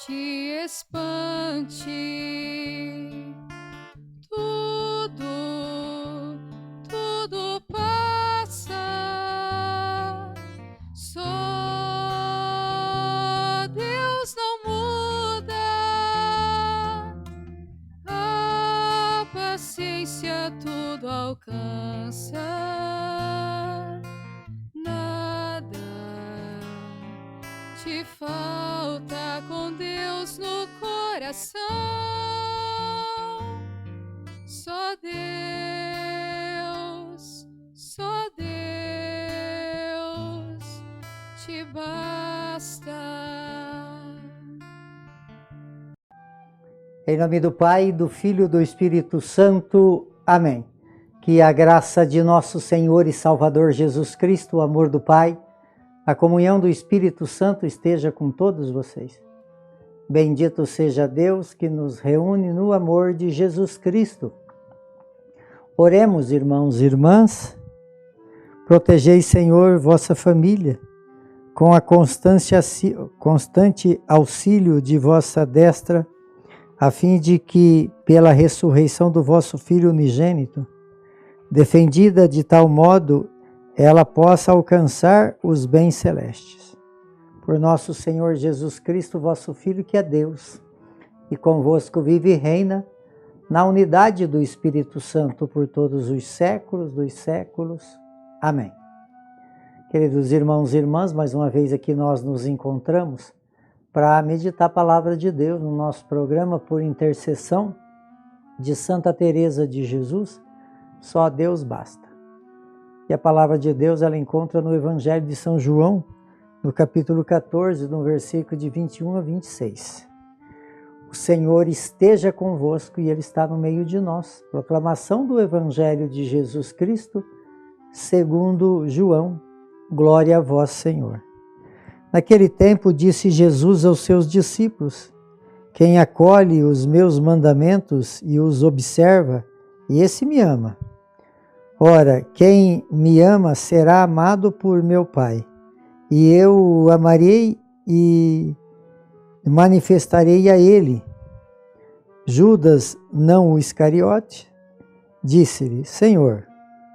te espante. Tudo passa, só Deus não muda. A paciência tudo alcança, nada te falta com Deus no coração. Só Deus te basta. Em nome do Pai, do Filho e do Espírito Santo. Amém. Que a graça de nosso Senhor e Salvador Jesus Cristo, o amor do Pai, a comunhão do Espírito Santo esteja com todos vocês. Bendito seja Deus que nos reúne no amor de Jesus Cristo. Oremos, irmãos e irmãs. Protegei, Senhor, vossa família, com a constante auxílio de vossa destra, a fim de que, pela ressurreição do vosso Filho unigênito, defendida de tal modo, ela possa alcançar os bens celestes. Por nosso Senhor Jesus Cristo, vosso Filho, que é Deus, e convosco vive e reina, na unidade do Espírito Santo, por todos os séculos dos séculos. Amém. Queridos irmãos e irmãs, mais uma vez aqui nós nos encontramos para meditar a palavra de Deus no nosso programa por intercessão de Santa Teresa de Jesus, só Deus basta. E a palavra de Deus ela encontra no Evangelho de São João, no capítulo 14, no versículo de 21 a 26. O Senhor esteja convosco e Ele está no meio de nós. Proclamação do Evangelho de Jesus Cristo, segundo João. Glória a vós, Senhor. Naquele tempo disse Jesus aos seus discípulos: quem acolhe os meus mandamentos e os observa, esse me ama. Ora, quem me ama será amado por meu Pai, e eu o amarei e manifestarei a ele. Judas, não o Iscariote, disse-lhe: Senhor,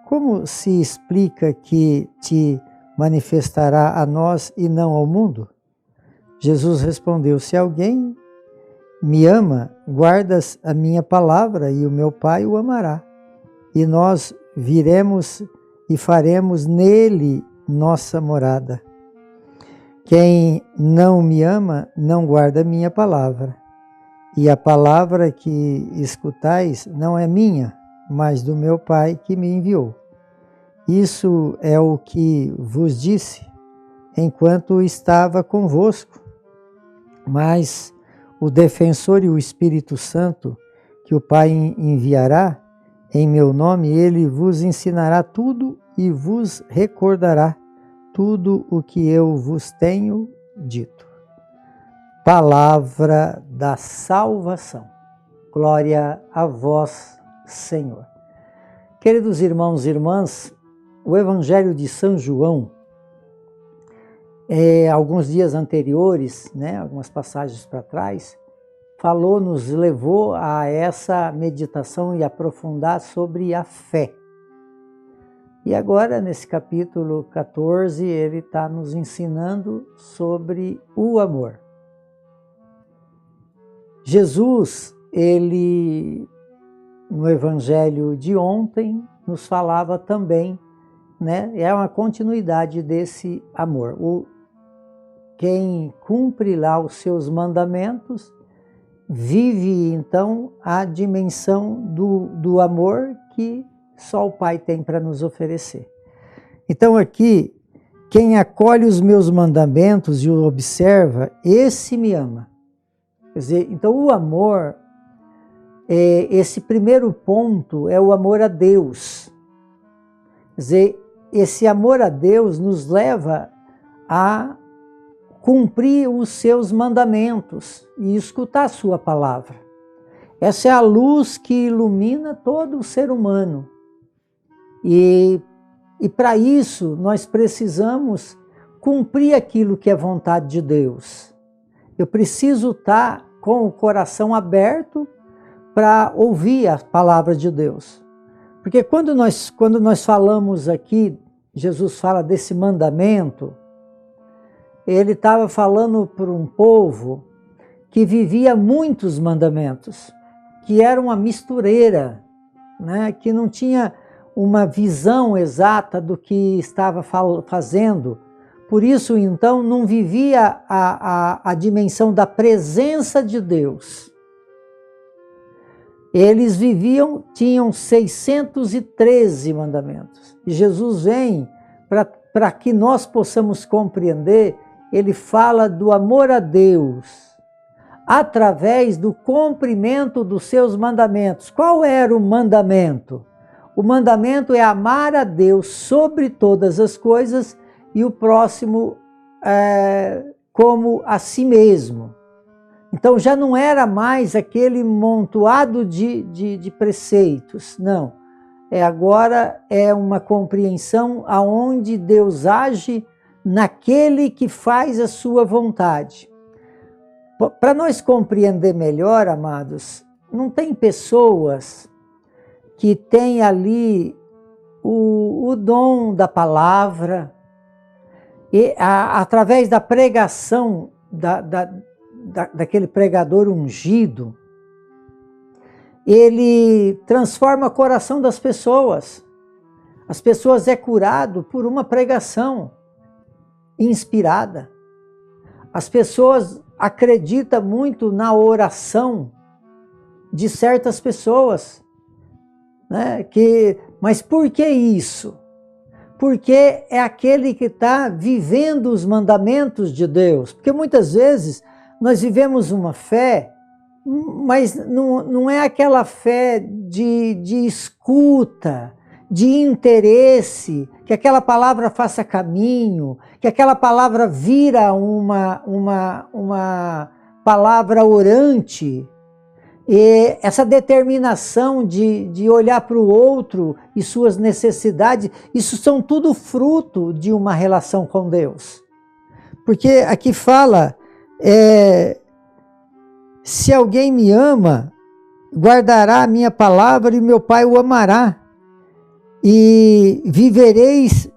como se explica que te manifestará a nós e não ao mundo? Jesus respondeu: se alguém me ama, guardas a minha palavra e o meu Pai o amará. E nós viremos e faremos nele nossa morada. Quem não me ama, não guarda a minha palavra. E a palavra que escutais não é minha, mas do meu Pai que me enviou. Isso é o que vos disse, enquanto estava convosco. Mas o defensor e o Espírito Santo, que o Pai enviará, em meu nome, ele vos ensinará tudo e vos recordará tudo o que eu vos tenho dito. Palavra da salvação. Glória a vós, Senhor. Queridos irmãos e irmãs, o Evangelho de São João, alguns dias anteriores, algumas passagens para trás, nos levou a essa meditação e aprofundar sobre a fé. E agora, nesse capítulo 14, ele está nos ensinando sobre o amor. Jesus, ele, no Evangelho de ontem, nos falava também, é uma continuidade desse amor. Quem cumpre lá os seus mandamentos, vive então a dimensão do amor que só o Pai tem para nos oferecer. Então aqui, quem acolhe os meus mandamentos e o observa, esse me ama. Quer dizer, então o amor, esse primeiro ponto é o amor a Deus. Quer dizer, esse amor a Deus nos leva a cumprir os seus mandamentos e escutar a sua palavra. Essa é a luz que ilumina todo o ser humano. E para isso nós precisamos cumprir aquilo que é vontade de Deus. Eu preciso estar com o coração aberto para ouvir a palavra de Deus. Porque quando nós falamos aqui, Jesus fala desse mandamento, ele estava falando para um povo que vivia muitos mandamentos, que era uma mistureira, né? Que não tinha uma visão exata do que estava fazendo. Por isso, então, não vivia a dimensão da presença de Deus. Eles tinham 613 mandamentos. E Jesus vem para que nós possamos compreender, ele fala do amor a Deus, através do cumprimento dos seus mandamentos. Qual era o mandamento? O mandamento é amar a Deus sobre todas as coisas e o próximo como a si mesmo. Então já não era mais aquele montoado de preceitos, não. Agora é uma compreensão aonde Deus age naquele que faz a sua vontade. Para nós compreender melhor, amados, não tem pessoas que têm ali o dom da palavra, e através da pregação daquele pregador ungido, ele transforma o coração das pessoas. As pessoas é curado por uma pregação inspirada. As pessoas acreditam muito na oração de certas pessoas, né? Mas por que isso? Porque é aquele que está vivendo os mandamentos de Deus. Porque muitas vezes nós vivemos uma fé, mas não é aquela fé de escuta, de interesse, que aquela palavra faça caminho, que aquela palavra vira uma palavra orante. E essa determinação de olhar para o outro e suas necessidades, isso são tudo fruto de uma relação com Deus. Porque aqui fala, se alguém me ama, guardará a minha palavra e meu Pai o amará. E vivereis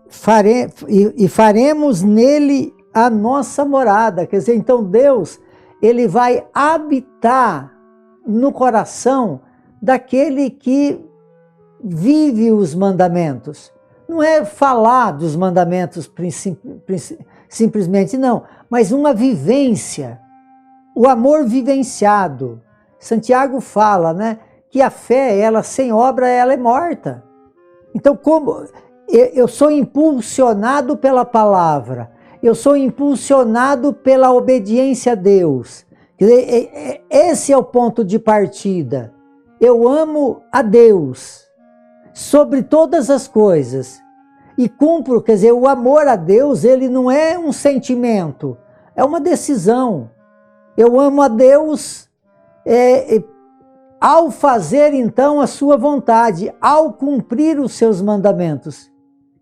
e faremos nele a nossa morada. Quer dizer, então Deus, ele vai habitar no coração daquele que vive os mandamentos. Não é falar dos mandamentos simplesmente, não, mas uma vivência, o amor vivenciado. Santiago fala, né, que a fé, ela sem obra, ela é morta. Então, como eu sou impulsionado pela palavra, eu sou impulsionado pela obediência a Deus. Quer dizer, esse é o ponto de partida. Eu amo a Deus sobre todas as coisas e cumpro, quer dizer, o amor a Deus, ele não é um sentimento, é uma decisão. Eu amo a Deus ao fazer então a sua vontade, ao cumprir os seus mandamentos.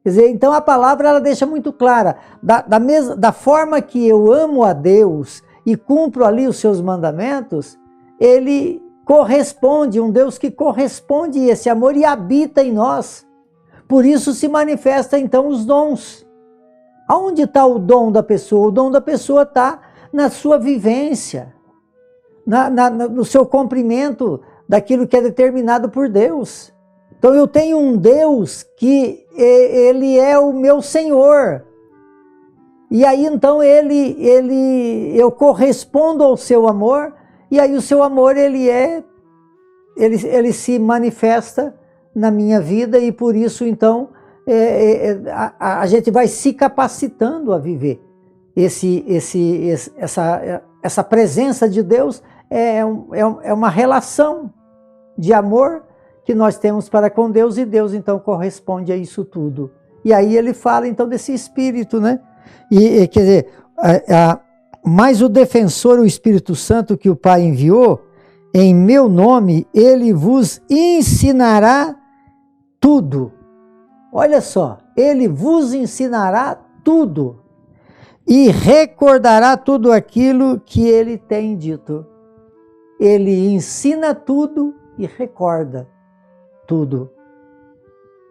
Quer dizer, então a palavra ela deixa muito clara, da forma que eu amo a Deus e cumpro ali os seus mandamentos, ele corresponde, um Deus que corresponde a esse amor e habita em nós. Por isso se manifesta então os dons. Aonde está o dom da pessoa? O dom da pessoa está na sua vivência, no seu cumprimento daquilo que é determinado por Deus. Então eu tenho um Deus que ele é o meu Senhor. E aí então eu correspondo ao seu amor, e aí o seu amor ele se manifesta na minha vida, e por isso então a gente vai se capacitando a viver essa presença de Deus. É uma relação de amor que nós temos para com Deus, e Deus então corresponde a isso tudo. E aí ele fala então desse Espírito, né? E quer dizer, mas o defensor, o Espírito Santo que o Pai enviou, em meu nome, ele vos ensinará tudo. Olha só, ele vos ensinará tudo. e recordará tudo aquilo que ele tem dito. Ele ensina tudo e recorda tudo.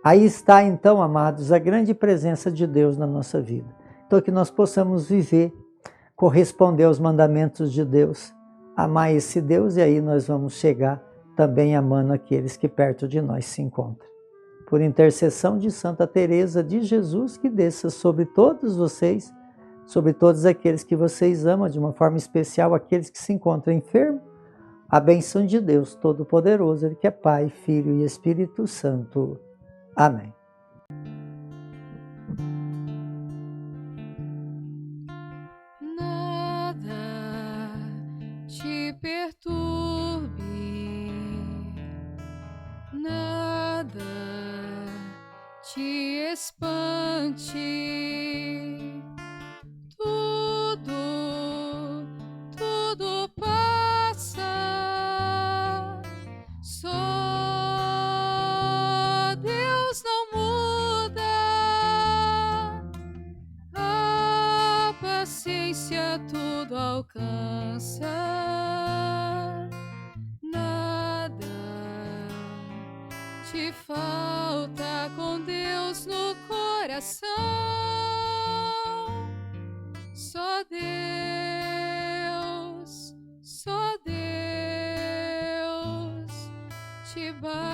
Aí está então, amados, a grande presença de Deus na nossa vida. Então que nós possamos viver, corresponder aos mandamentos de Deus, amar esse Deus, e aí nós vamos chegar também amando aqueles que perto de nós se encontram. Por intercessão de Santa Teresa de Jesus, que desça sobre todos vocês, sobre todos aqueles que vocês amam, de uma forma especial aqueles que se encontram enfermos, a bênção de Deus Todo-Poderoso, Ele que é Pai, Filho e Espírito Santo. Amém. Nada te perturbe, nada te espante, tudo passa, só Deus não muda, a paciência tudo alcança, nada te falta com Deus no coração, só Deus te basta.